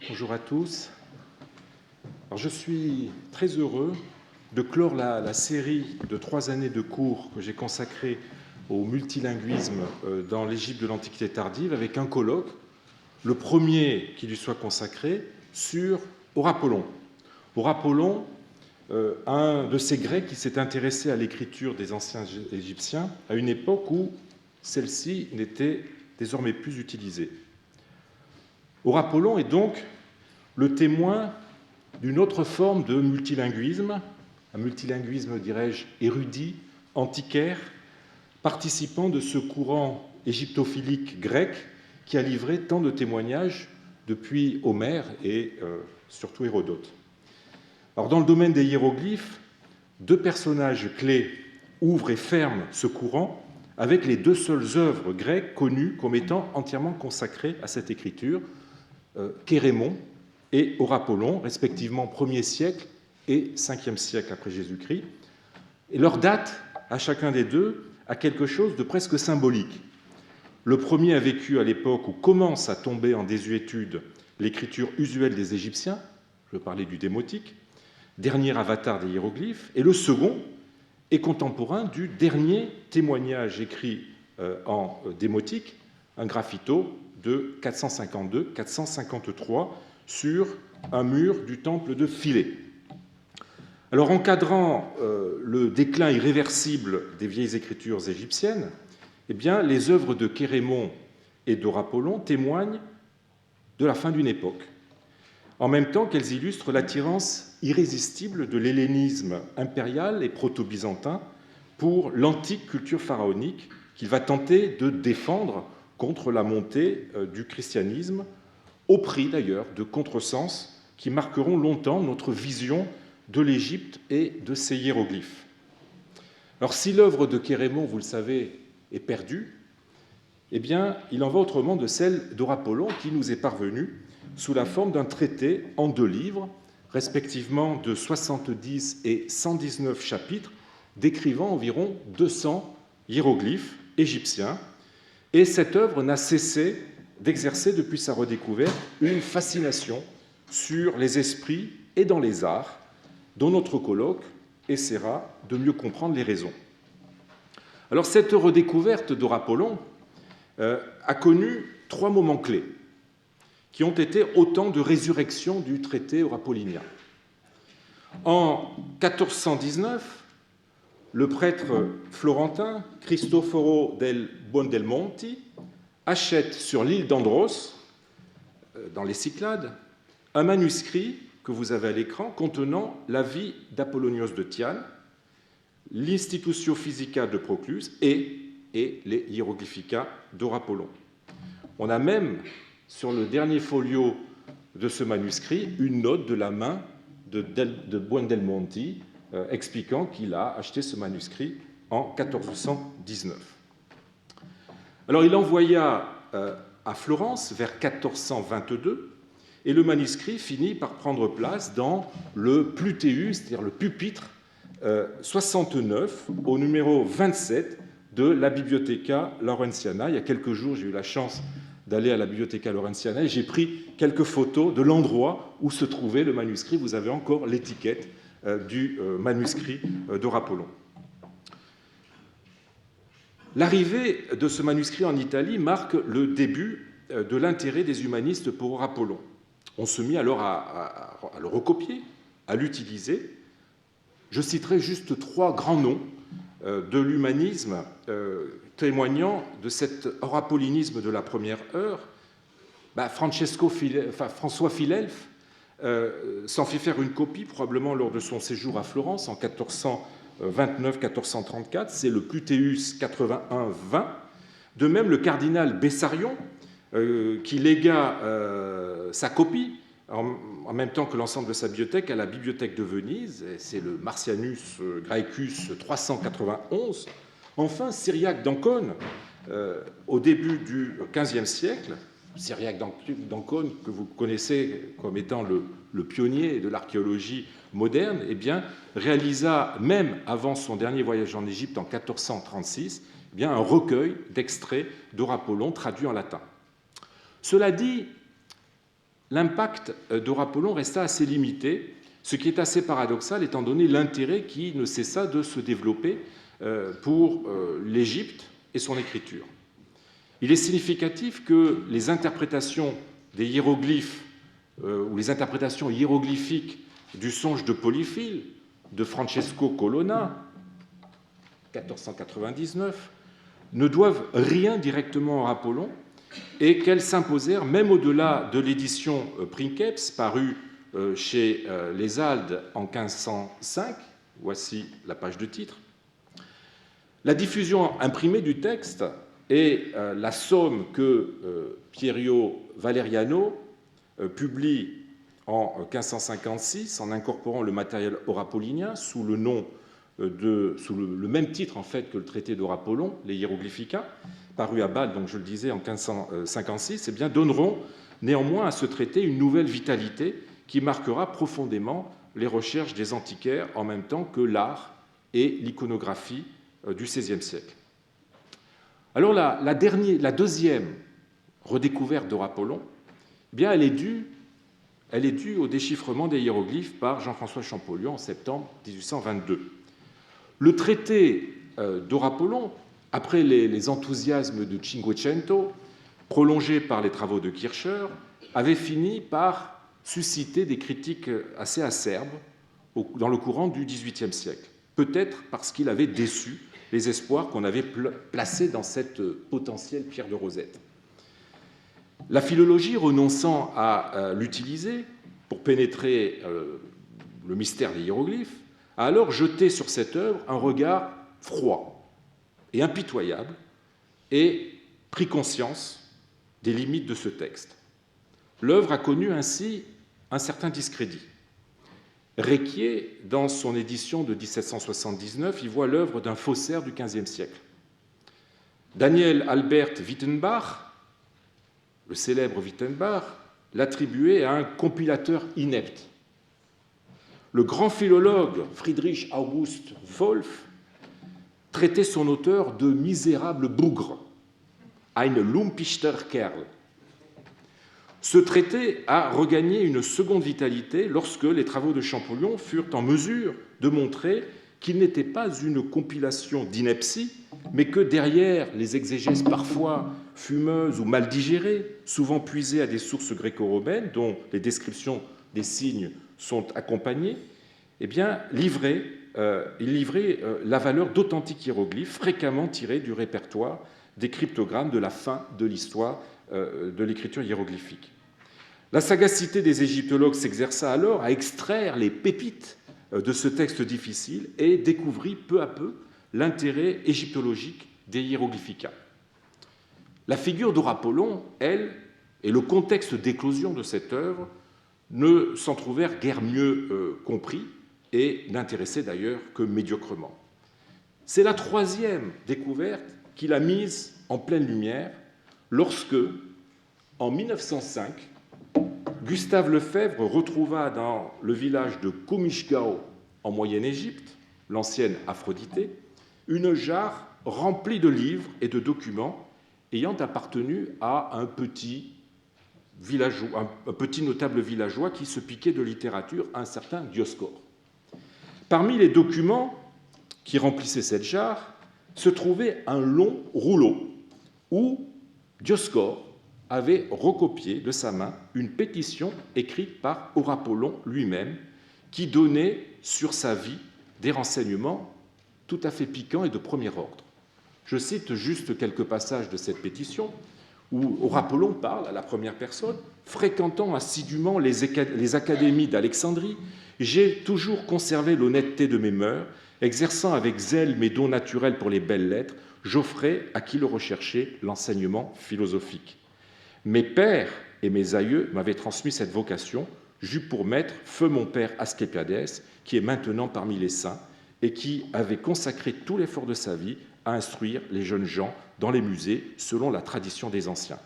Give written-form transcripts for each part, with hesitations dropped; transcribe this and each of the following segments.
Bonjour à tous. Alors, je suis très heureux de clore la série de 3 années de cours que j'ai consacrée au multilinguisme dans l'Égypte de l'Antiquité tardive avec un colloque, le premier qui lui soit consacré, sur Orapollon. Orapollon, un de ces Grecs qui s'est intéressé à l'écriture des anciens Égyptiens à une époque où celle-ci n'était désormais plus utilisée. Orapollon est donc le témoin d'une autre forme de multilinguisme, un multilinguisme, dirais-je, érudit, antiquaire, participant de ce courant égyptophilique grec qui a livré tant de témoignages depuis Homère et surtout Hérodote. Alors, dans le domaine des hiéroglyphes, 2 personnages clés ouvrent et ferment ce courant avec les 2 seules œuvres grecques connues comme étant entièrement consacrées à cette écriture, Chérémon et Orapollon, respectivement 1er siècle et 5e siècle après Jésus-Christ. Et leur date, à chacun des 2, a quelque chose de presque symbolique. Le premier a vécu à l'époque où commence à tomber en désuétude l'écriture usuelle des Égyptiens, je parlais du démotique, dernier avatar des hiéroglyphes, et le second est contemporain du dernier témoignage écrit en démotique, un graffito de 452-453 sur un mur du temple de Philée. Alors, encadrant le déclin irréversible des vieilles écritures égyptiennes, eh bien, les œuvres de Chérémon et d'Orapollon témoignent de la fin d'une époque, en même temps qu'elles illustrent l'attirance irrésistible de l'hellénisme impérial et proto-byzantin pour l'antique culture pharaonique qu'il va tenter de défendre contre la montée du christianisme, au prix d'ailleurs de contresens qui marqueront longtemps notre vision de l'Égypte et de ses hiéroglyphes. Alors, si l'œuvre de Chérémon, vous le savez, est perdue, eh bien, il en va autrement de celle d'Orapollon qui nous est parvenue sous la forme d'un traité en 2 livres, respectivement de 70 et 119 chapitres, décrivant environ 200 hiéroglyphes égyptiens. Et cette œuvre n'a cessé d'exercer depuis sa redécouverte une fascination sur les esprits et dans les arts, dont notre colloque essaiera de mieux comprendre les raisons. Alors, cette redécouverte d'Orapollon a connu 3 moments clés, qui ont été autant de résurrections du traité orapollinien. En 1419, le prêtre florentin Cristoforo del Buondelmonti achète sur l'île d'Andros, dans les Cyclades, un manuscrit que vous avez à l'écran contenant la vie d'Apollonios de Tyane, l'Institutio Physica de Proclus et les Hieroglyphica d'Orapollon. On a même, sur le dernier folio de ce manuscrit, une note de la main de Buondelmonti expliquant qu'il a acheté ce manuscrit en 1419. Alors, il envoya à Florence vers 1422, et le manuscrit finit par prendre place dans le Plutéus, c'est-à-dire le pupitre 69, au numéro 27 de la Bibliotheca Laurentiana. Il y a quelques jours, j'ai eu la chance d'aller à la Bibliotheca Laurentiana et j'ai pris quelques photos de l'endroit où se trouvait le manuscrit. Vous avez encore l'étiquette du manuscrit d'Orapollon. L'arrivée de ce manuscrit en Italie marque le début de l'intérêt des humanistes pour Orapollon. On se mit alors à le recopier, à l'utiliser. Je citerai juste 3 grands noms de l'humanisme témoignant de cet orapollinisme de la première heure. François Philelphe s'en fit faire une copie probablement lors de son séjour à Florence en 1429-1434, c'est le Plutéus 81-20. De même, le cardinal Bessarion, qui légua sa copie en même temps que l'ensemble de sa bibliothèque à la bibliothèque de Venise, c'est le Marcianus Graecus 391. Enfin, Cyriaque d'Ancône, au début du XVe siècle, Cyriaque d'Ancône, que vous connaissez comme étant le pionnier de l'archéologie moderne, eh bien, réalisa, même avant son dernier voyage en Égypte en 1436, eh bien, un recueil d'extraits d'Orapollon traduits en latin. Cela dit, l'impact d'Horapollon resta assez limité, ce qui est assez paradoxal étant donné l'intérêt qui ne cessa de se développer pour l'Égypte et son écriture. Il est significatif que les interprétations des hiéroglyphes ou les interprétations hiéroglyphiques du songe de Polyphile de Francesco Colonna, 1499, ne doivent rien directement à Apollon et qu'elles s'imposèrent même au-delà de l'édition Princeps parue chez les Haldes en 1505. Voici la page de titre. La diffusion imprimée du texte et la somme que Pierio Valeriano publie en 1556 en incorporant le matériel horapollinien sous le même titre en fait que le traité d'Horapollon, les Hieroglyphica, paru à Bâle, donc je le disais, en 1556, eh bien, donneront néanmoins à ce traité une nouvelle vitalité qui marquera profondément les recherches des antiquaires en même temps que l'art et l'iconographie du XVIe siècle. Alors la deuxième redécouverte d'Horapollon, eh bien, elle est due au déchiffrement des hiéroglyphes par Jean-François Champollion en septembre 1822. Le traité d'Horapollon, après les enthousiasmes de Cinquecento, prolongés par les travaux de Kircher, avait fini par susciter des critiques assez acerbes dans le courant du XVIIIe siècle, peut-être parce qu'il avait déçu les espoirs qu'on avait placés dans cette potentielle pierre de Rosette. La philologie, renonçant à l'utiliser pour pénétrer le mystère des hiéroglyphes, a alors jeté sur cette œuvre un regard froid et impitoyable et pris conscience des limites de ce texte. L'œuvre a connu ainsi un certain discrédit. Réquier, dans son édition de 1779, y voit l'œuvre d'un faussaire du XVe siècle. Daniel Albert Wittenbach, le célèbre Wittenbach, l'attribuait à un compilateur inepte. Le grand philologue Friedrich August Wolff traitait son auteur de misérable bougre, ein lumpichter Kerl. Ce traité a regagné une seconde vitalité lorsque les travaux de Champollion furent en mesure de montrer qu'il n'était pas une compilation d'inepties, mais que derrière les exégèses parfois fumeuses ou mal digérées, souvent puisées à des sources gréco-romaines dont les descriptions des signes sont accompagnées, eh bien, il livrait la valeur d'authentiques hiéroglyphes fréquemment tirés du répertoire des cryptogrammes de la fin de l'histoire de l'écriture hiéroglyphique. La sagacité des égyptologues s'exerça alors à extraire les pépites de ce texte difficile et découvrit peu à peu l'intérêt égyptologique des hiéroglyphica. La figure d'Horapollon, elle, et le contexte d'éclosion de cette œuvre ne s'en trouvèrent guère mieux compris et n'intéressaient d'ailleurs que médiocrement. C'est la troisième découverte qu'il a mise en pleine lumière lorsque, en 1905, Gustave Lefebvre retrouva dans le village de Kumishgao, en Moyenne-Égypte, l'ancienne Aphroditée, une jarre remplie de livres et de documents ayant appartenu à un petit notable villageois qui se piquait de littérature, un certain Dioscore. Parmi les documents qui remplissaient cette jarre se trouvait un long rouleau où Dioscore avait recopié de sa main une pétition écrite par Horapollon lui-même qui donnait sur sa vie des renseignements tout à fait piquants et de premier ordre. Je cite juste quelques passages de cette pétition où Horapollon parle à la première personne. « Fréquentant assidûment les académies d'Alexandrie, j'ai toujours conservé l'honnêteté de mes mœurs, exerçant avec zèle mes dons naturels pour les belles lettres, j'offrais à qui le recherchait l'enseignement philosophique. Mes pères et mes aïeux m'avaient transmis cette vocation. J'eus pour maître feu mon père Asclépiadès, qui est maintenant parmi les saints, et qui avait consacré tout l'effort de sa vie à instruire les jeunes gens dans les musées selon la tradition des anciens.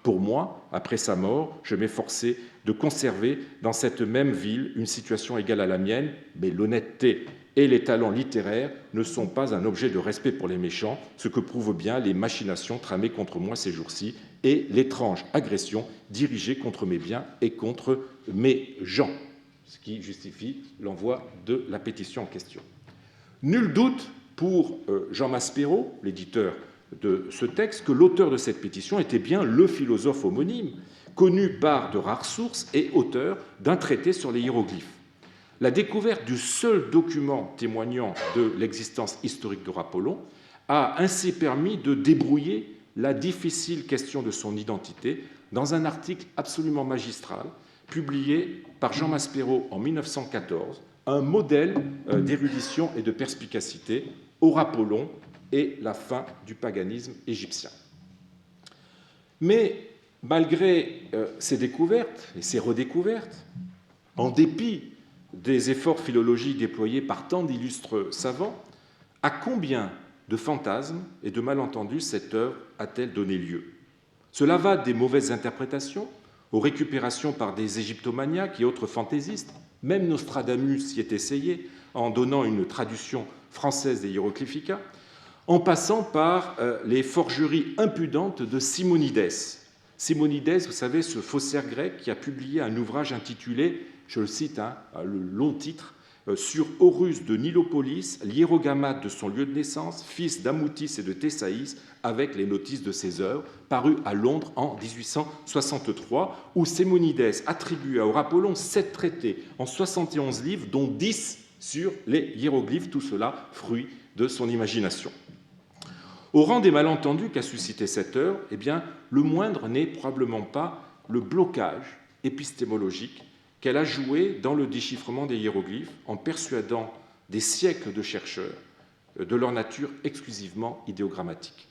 Pour moi, après sa mort, je m'efforçais de conserver dans cette même ville une situation égale à la mienne, mais l'honnêteté et les talents littéraires ne sont pas un objet de respect pour les méchants, ce que prouvent bien les machinations tramées contre moi ces jours-ci et l'étrange agression dirigée contre mes biens et contre mes gens, ce qui justifie l'envoi de la pétition en question. Nul doute pour Jean Maspero, l'éditeur de ce texte, que l'auteur de cette pétition était bien le philosophe homonyme, connu par de rares sources et auteur d'un traité sur les hiéroglyphes. La découverte du seul document témoignant de l'existence historique de Rapollo a ainsi permis de débrouiller la difficile question de son identité dans un article absolument magistral publié par Jean Maspero en 1914, un modèle d'érudition et de perspicacité au Rapollon et la fin du paganisme égyptien. Mais malgré ces découvertes et ces redécouvertes, en dépit des efforts philologiques déployés par tant d'illustres savants, à combien de fantasmes et de malentendus cette œuvre a-t-elle donné lieu? Cela va des mauvaises interprétations aux récupérations par des égyptomaniaques et autres fantaisistes, même Nostradamus s'y est essayé en donnant une traduction française des Hieroglyphica, en passant par les forgeries impudentes de Simonides. Simonides, vous savez, ce faussaire grec qui a publié un ouvrage intitulé, je le cite, le long titre, sur Horus de Nilopolis, l'hiérogamate de son lieu de naissance, fils d'Amoutis et de Thésaïs, avec les notices de ses œuvres, paru à Londres en 1863, où Simonides attribue à Apollon 7 traités en 71 livres, dont 10 sur les hiéroglyphes, tout cela fruit de son imagination. Au rang des malentendus qu'a suscité cette œuvre, eh bien, le moindre n'est probablement pas le blocage épistémologique qu'elle a joué dans le déchiffrement des hiéroglyphes en persuadant des siècles de chercheurs de leur nature exclusivement idéogrammatique.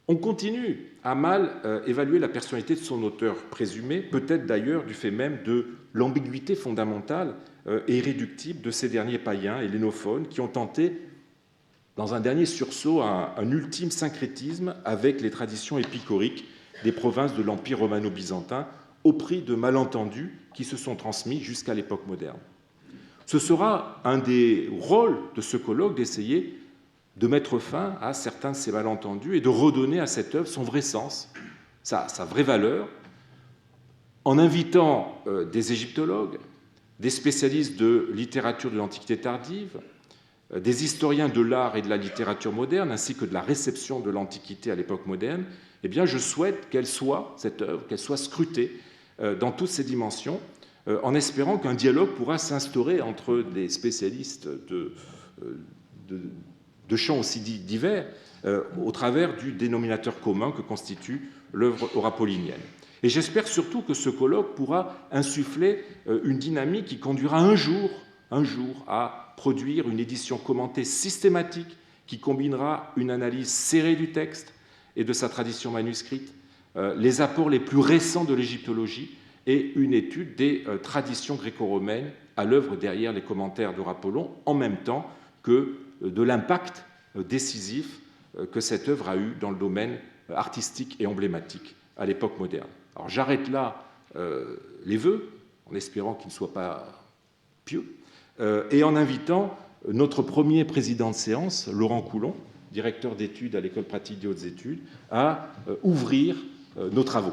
On continue à mal évaluer la personnalité de son auteur présumé, peut-être d'ailleurs du fait même de l'ambiguïté fondamentale et irréductible de ces derniers païens hellénophones qui ont tenté, dans un dernier sursaut, un ultime syncrétisme avec les traditions épicoriques des provinces de l'Empire romano-byzantin, au prix de malentendus qui se sont transmis jusqu'à l'époque moderne. Ce sera un des rôles de ce colloque d'essayer de mettre fin à certains de ces malentendus et de redonner à cette œuvre son vrai sens, sa vraie valeur, en invitant des égyptologues, des spécialistes de littérature de l'Antiquité tardive, des historiens de l'art et de la littérature moderne, ainsi que de la réception de l'Antiquité à l'époque moderne. Eh bien, je souhaite qu'elle soit, cette œuvre, qu'elle soit scrutée dans toutes ses dimensions, en espérant qu'un dialogue pourra s'instaurer entre des spécialistes de champs aussi divers au travers du dénominateur commun que constitue l'œuvre orapolinienne. Et j'espère surtout que ce colloque pourra insuffler une dynamique qui conduira un jour à produire une édition commentée systématique qui combinera une analyse serrée du texte et de sa tradition manuscrite, les apports les plus récents de l'égyptologie et une étude des traditions gréco-romaines à l'œuvre derrière les commentaires de Apollon, en même temps que de l'impact décisif que cette œuvre a eu dans le domaine artistique et emblématique à l'époque moderne. Alors j'arrête là les vœux, en espérant qu'ils ne soient pas pieux, et en invitant notre premier président de séance, Laurent Coulon, directeur d'études à l'École pratique des hautes études, à ouvrir nos travaux.